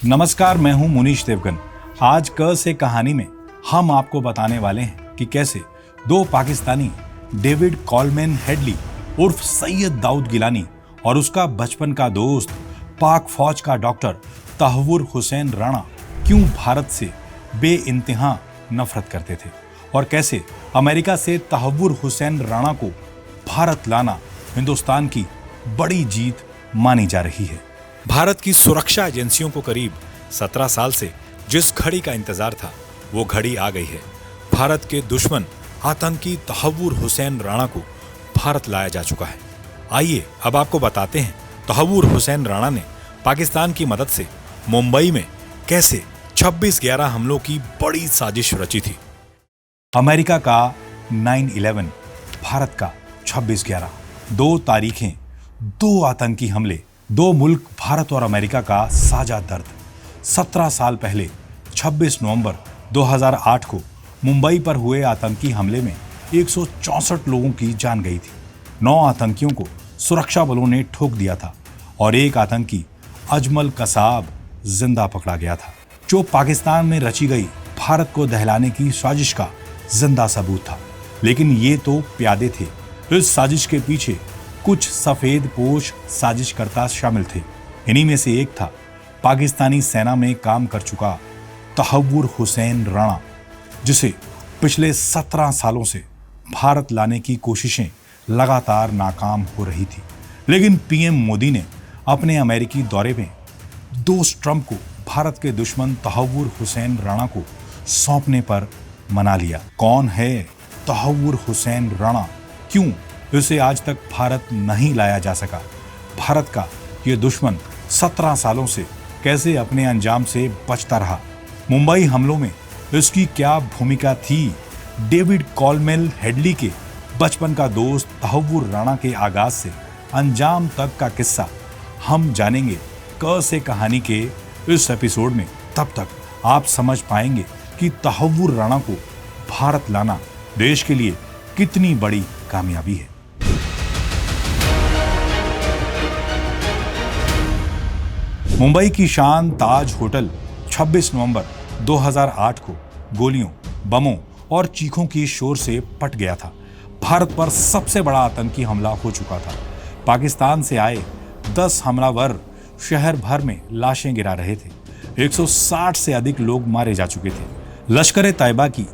नमस्कार, मैं हूं मुनीश देवगन। आज क से कहानी में हम आपको बताने वाले हैं कि कैसे दो पाकिस्तानी डेविड कॉलमैन हेडली उर्फ सैयद दाऊद गिलानी और उसका बचपन का दोस्त पाक फौज का डॉक्टर तहव्वुर हुसैन राणा क्यों भारत से बेइंतहा नफरत करते थे और कैसे अमेरिका से तहव्वुर हुसैन राणा को भारत लाना हिंदुस्तान की बड़ी जीत मानी जा रही है। भारत की सुरक्षा एजेंसियों को करीब 17 साल से जिस घड़ी का इंतजार था वो घड़ी आ गई है। भारत के दुश्मन आतंकी तहव्वुर हुसैन राणा को भारत लाया जा चुका है। आइए अब आपको बताते हैं तहव्वुर हुसैन राणा ने पाकिस्तान की मदद से मुंबई में कैसे 26/11 हमलों की बड़ी साजिश रची थी। अमेरिका का 9/11, भारत का 26/11, दो तारीखें, दो आतंकी हमले, दो मुल्क भारत और अमेरिका का साझा दर्द। 17 साल पहले 26 नवंबर 2008 को मुंबई पर हुए आतंकी हमले में 164 लोगों की जान गई थी। 9 आतंकियों को सुरक्षा बलों ने ठोक दिया था और एक आतंकी अजमल कसाब जिंदा पकड़ा गया था, जो पाकिस्तान में रची गई भारत को दहलाने की साजिश का जिंदा सबूत था। लेकिन ये तो प्यादे थे, इस साजिश के पीछे कुछ सफेद पोश साजिशकर्ता शामिल थे। इन्हीं में से एक था पाकिस्तानी सेना में काम कर चुका तहव्वुर हुसैन राणा, जिसे पिछले 17 सालों से भारत लाने की कोशिशें लगातार नाकाम हो रही थी। लेकिन पीएम मोदी ने अपने अमेरिकी दौरे में दोस्त ट्रंप को भारत के दुश्मन तहव्वुर हुसैन राणा को सौंपने पर मना लिया। कौन है तहव्वुर हुसैन राणा? क्यों इसे आज तक भारत नहीं लाया जा सका? भारत का ये दुश्मन 17 सालों से कैसे अपने अंजाम से बचता रहा? मुंबई हमलों में इसकी क्या भूमिका थी? डेविड कॉलमैन हेडली के बचपन का दोस्त तहव्वुर राणा के आगाज से अंजाम तक का किस्सा हम जानेंगे क से कहानी के इस एपिसोड में। तब तक आप समझ पाएंगे कि तहव्वुर राणा को भारत लाना देश के लिए कितनी बड़ी कामयाबी है। मुंबई की शान ताज होटल 26 नवंबर 2008 को गोलियों, बमों और चीखों की शोर से पट गया था। भारत पर सबसे बड़ा आतंकी हमला हो चुका था। पाकिस्तान से आए 10 हमलावर शहर भर में लाशें गिरा रहे थे। 160 से अधिक लोग मारे जा चुके थे। लश्कर तैयबा की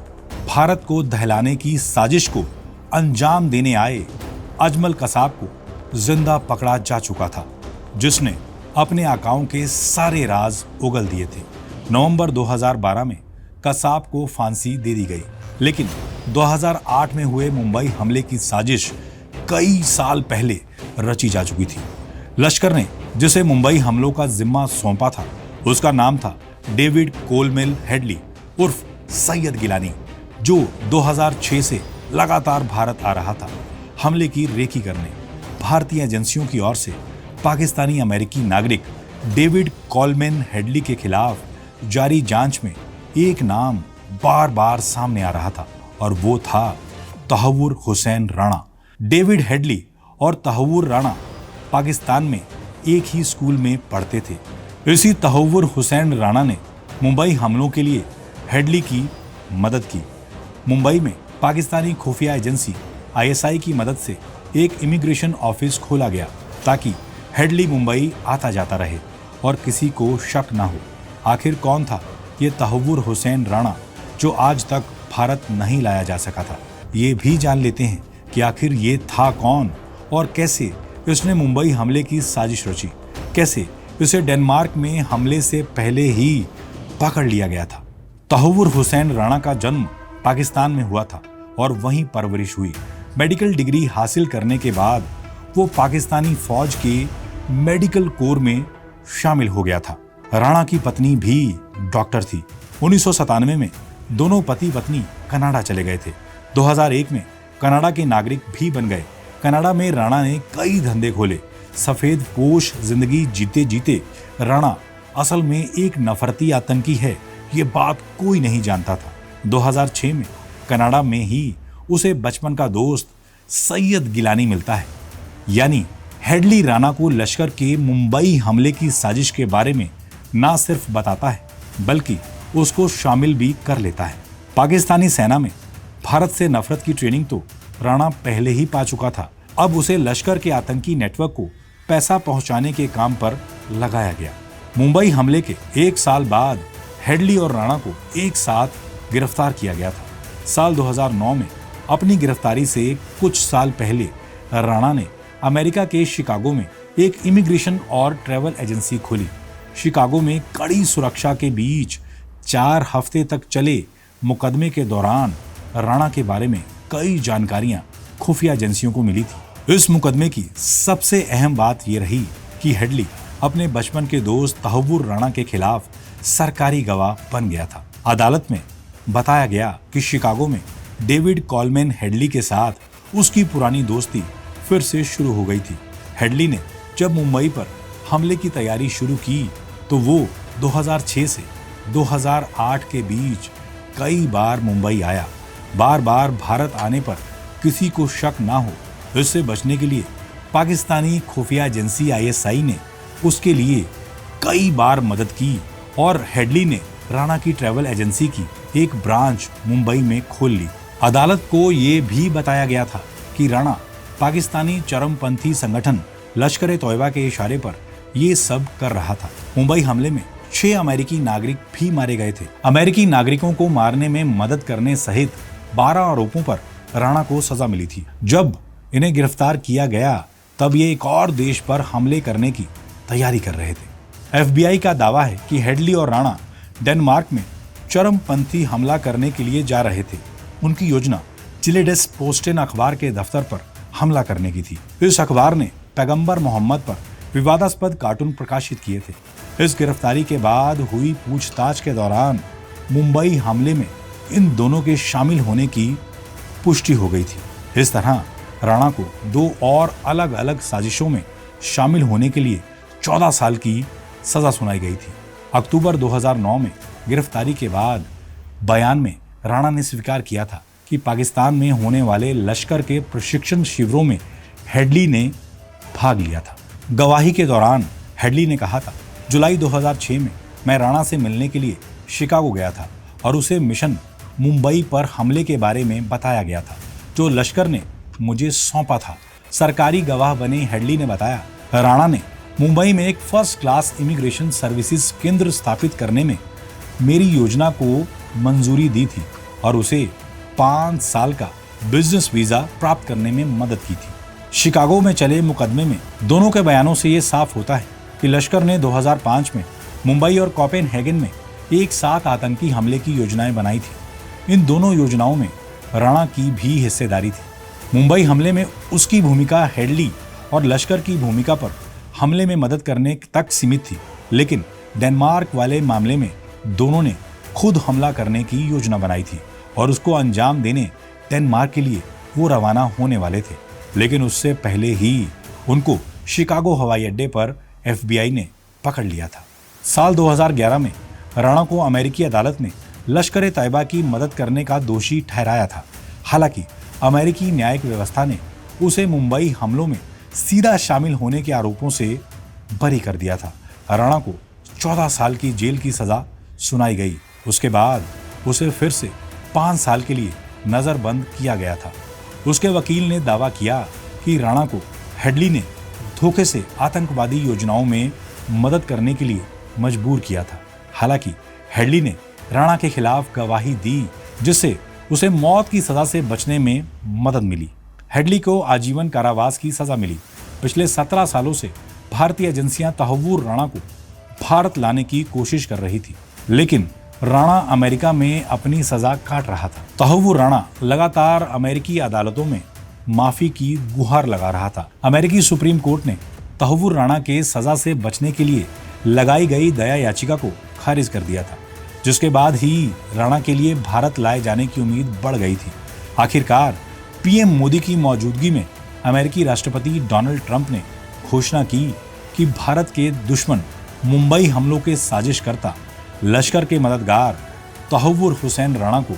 भारत को दहलाने की साजिश को अंजाम देने आए अजमल कसाब को जिंदा पकड़ा जा चुका था, जिसने अपने आकाओं के सारे राज उगल दिए थे। नवंबर 2012 में कसाब को फांसी दे दी गई, लेकिन 2008 में हुए मुंबई हमले की साजिश कई साल पहले रची जा चुकी थी। लश्कर ने जिसे मुंबई हमलों का जिम्मा सौंपा था उसका नाम था डेविड कॉलमैन हेडली उर्फ सैयद गिलानी, जो 2006 से लगातार भारत आ रहा था हमले की रेकी करने। भारतीय एजेंसियों की ओर से पाकिस्तानी अमेरिकी नागरिक डेविड कॉलमैन हेडली के खिलाफ जारी जांच में एक नाम बार बार सामने आ रहा था और वो था तहव्वुर हुसैन राणा। डेविड हेडली और तहव्वुर राणा पाकिस्तान में एक ही स्कूल में पढ़ते थे। इसी तहव्वुर हुसैन राणा ने मुंबई हमलों के लिए हेडली की मदद की। मुंबई में पाकिस्तानी खुफिया एजेंसी ISI की मदद से एक इमिग्रेशन ऑफिस खोला गया ताकि हेडली मुंबई आता जाता रहे और किसी को शक ना हो। आखिर कौन था ये तहव्वुर हुसैन राणा जो आज तक भारत नहीं लाया जा सका था? ये भी जान लेते हैं कि आखिर ये था कौन और कैसे इसने मुंबई हमले की साजिश रची, कैसे इसे डेनमार्क में हमले से पहले ही पकड़ लिया गया था। तहव्वुर हुसैन राणा का जन्म पाकिस्तान में हुआ था और वहीं परवरिश हुई। मेडिकल डिग्री हासिल करने के बाद वो पाकिस्तानी फौज के मेडिकल कोर में शामिल हो गया था। राणा की पत्नी भी डॉक्टर थी। 1997 में दोनों पति पत्नी कनाडा चले गए थे। 2001 में कनाडा के नागरिक भी बन गए। कनाडा में राणा ने कई धंधे खोले। सफेद पोश जिंदगी जीते जीते राणा असल में एक नफरती आतंकी है, ये बात कोई नहीं जानता था। 2006 में कनाडा में ही उसे बचपन का दोस्त सैयद गिलानी मिलता है। यानी हेडली राणा को लश्कर के मुंबई हमले की साजिश के बारे में ना सिर्फ बताता है बल्कि उसको शामिल भी कर लेता है। पाकिस्तानी सेना में भारत से नफरत की ट्रेनिंग तो राणा पहले ही पा चुका था। अब उसे लश्कर के आतंकी नेटवर्क को पैसा पहुंचाने के काम पर लगाया गया। मुंबई हमले के 1 साल बाद हेडली और राणा को एक साथ गिरफ्तार किया गया था। साल 2009 में अपनी गिरफ्तारी से कुछ साल पहले राणा ने अमेरिका के शिकागो में एक इमिग्रेशन और ट्रैवल एजेंसी खोली। शिकागो में कड़ी सुरक्षा के बीच 4 हफ्ते तक चले मुकदमे के दौरान राणा के बारे में कई जानकारियां खुफिया एजेंसियों को मिली थी। इस मुकदमे की सबसे अहम बात यह रही कि हेडली अपने बचपन के दोस्त तहव्वुर राणा के खिलाफ सरकारी गवाह बन गया था। अदालत में बताया गया कि शिकागो में डेविड कॉलमैन हेडली के साथ उसकी पुरानी दोस्ती फिर से शुरू हो गई थी। हेडली ने जब मुंबई पर हमले की तैयारी शुरू की तो वो 2006 से 2008 के बीच कई बार मुंबई आया। बार बार भारत आने पर किसी को शक ना हो इससे बचने के लिए पाकिस्तानी खुफिया एजेंसी ISI ने उसके लिए कई बार मदद की और हेडली ने राणा की ट्रैवल एजेंसी की एक ब्रांच मुंबई में खोल ली। अदालत को ये भी बताया गया था कि राणा पाकिस्तानी चरमपंथी संगठन लश्कर-ए-तौयबा के इशारे पर ये सब कर रहा था। मुंबई हमले में 6 अमेरिकी नागरिक भी मारे गए थे। अमेरिकी नागरिकों को मारने में मदद करने सहित 12 आरोपों पर राणा को सजा मिली थी। जब इन्हें गिरफ्तार किया गया तब ये एक और देश पर हमले करने की तैयारी कर रहे थे। FBI का दावा है कि हेडली और राणा डेनमार्क में चरमपंथी हमला करने के लिए जा रहे थे। उनकी योजना चिलेडेस पोस्टेन अखबार के दफ्तर पर हमला करने की थी। इस अखबार ने पैगंबर मोहम्मद पर विवादास्पद कार्टून प्रकाशित किए थे। इस गिरफ्तारी के बाद हुई पूछताछ के दौरान मुंबई हमले में इन दोनों के शामिल होने की पुष्टि हो गई थी। इस तरह राणा को 2 और अलग अलग साजिशों में शामिल होने के लिए 14 साल की सजा सुनाई गई थी। अक्टूबर 2009 में गिरफ्तारी के बाद बयान में राणा ने स्वीकार किया था कि पाकिस्तान में होने वाले लश्कर के प्रशिक्षण शिविरों में हेडली ने भाग लिया था। गवाही के दौरान हेडली ने कहा था, जुलाई 2006 में मैं राणा से मिलने के लिए शिकागो गया था और उसे मिशन मुंबई पर हमले के बारे में बताया गया था जो लश्कर ने मुझे सौंपा था। सरकारी गवाह बने हेडली ने बताया, राणा ने मुंबई में एक फर्स्ट क्लास इमिग्रेशन सर्विसेज केंद्र स्थापित करने में मेरी योजना को मंजूरी दी थी और उसे 5 साल का बिजनेस वीजा प्राप्त करने में मदद की थी। शिकागो में चले मुकदमे में दोनों के बयानों से ये साफ होता है कि लश्कर ने 2005 में मुंबई और कोपेनहेगन में एक साथ आतंकी हमले की योजनाएं बनाई थी। इन दोनों योजनाओं में राणा की भी हिस्सेदारी थी। मुंबई हमले में उसकी भूमिका हेडली और लश्कर की भूमिका पर हमले में मदद करने तक सीमित थी, लेकिन डेनमार्क वाले मामले में दोनों ने खुद हमला करने की योजना बनाई थी और उसको अंजाम देने डेनमार्क के लिए वो रवाना होने वाले थे। लेकिन उससे पहले ही उनको शिकागो हवाई अड्डे पर FBI ने पकड़ लिया था। साल 2011 में राणा को अमेरिकी अदालत ने लश्कर-ए-तैयबा की मदद करने का दोषी ठहराया था। हालांकि अमेरिकी न्यायिक व्यवस्था ने उसे मुंबई हमलों में सीधा शामिल होने के आरोपों से बरी कर दिया था। राणा को 14 साल की जेल की सजा सुनाई गई। उसके बाद उसे फिर से 5 साल के लिए नजरबंद किया गया था। उसके वकील ने दावा किया कि राणा को हेडली ने धोखे से आतंकवादी योजनाओं में मदद करने के लिए मजबूर किया था। हालांकि हेडली ने राणा के खिलाफ गवाही दी, जिससे उसे मौत की सजा से बचने में मदद मिली। हेडली को आजीवन कारावास की सजा मिली। पिछले 17 सालों से भारतीय एजेंसियां तहव्वुर राणा को भारत लाने की कोशिश कर रही थी, लेकिन राणा अमेरिका में अपनी सजा काट रहा था। तहव्वुर राणा लगातार अमेरिकी अदालतों में माफी की गुहार लगा रहा था। अमेरिकी सुप्रीम कोर्ट ने तहव्वुर राणा के सजा से बचने के लिए लगाई गई दया याचिका को खारिज कर दिया था, जिसके बाद ही राणा के लिए भारत लाए जाने की उम्मीद बढ़ गई थी। आखिरकार PM मोदी की मौजूदगी में अमेरिकी राष्ट्रपति डोनाल्ड ट्रंप ने घोषणा की कि भारत के दुश्मन मुंबई हमलों के साजिशकर्ता लश्कर के मददगार तहव्वुर हुसैन राणा को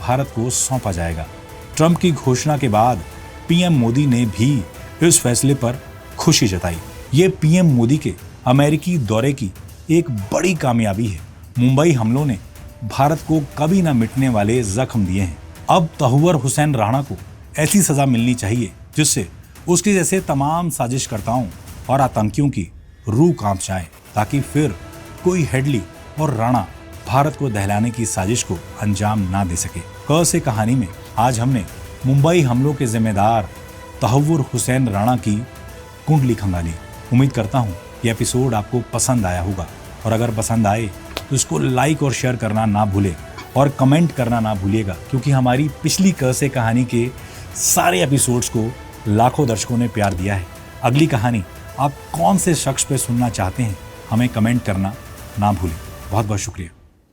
भारत को सौंपा जाएगा। ट्रंप की घोषणा के बाद PM मोदी ने भी इस फैसले पर खुशी जताई। ये PM मोदी के अमेरिकी दौरे की एक बड़ी कामयाबी है। मुंबई हमलों ने भारत को कभी न मिटने वाले जख्म दिए हैं। अब तहव्वुर हुसैन राणा को ऐसी सजा मिलनी चाहिए जिससे उसके जैसे तमाम साजिशकर्ताओं और आतंकियों की रूह कांप जाए, ताकि फिर कोई हेडली और राणा भारत को दहलाने की साजिश को अंजाम ना दे सके। क से कहानी में आज हमने मुंबई हमलों के जिम्मेदार तहव्वुर हुसैन राणा की कुंडली खंगाली। उम्मीद करता हूँ ये एपिसोड आपको पसंद आया होगा, और अगर पसंद आए तो इसको लाइक और शेयर करना ना भूले और कमेंट करना ना भूलिएगा, क्योंकि हमारी पिछली क से कहानी के सारे एपिसोड्स को लाखों दर्शकों ने प्यार दिया है। अगली कहानी आप कौन से शख्स पे सुनना चाहते हैं, हमें कमेंट करना ना भूलें। बहुत बहुत शुक्रिया।